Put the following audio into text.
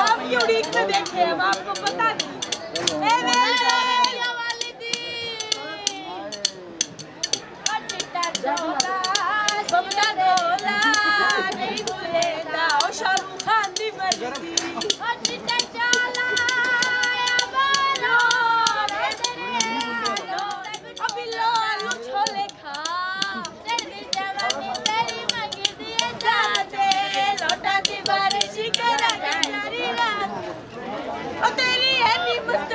आप यूनिक में देखे हम आपको पता नहीं भूलेगा और शाहरुख खान दी मर्जी अभी लो आलू छोले खा लोटा दी बारिश करा तेरी है नी मस्त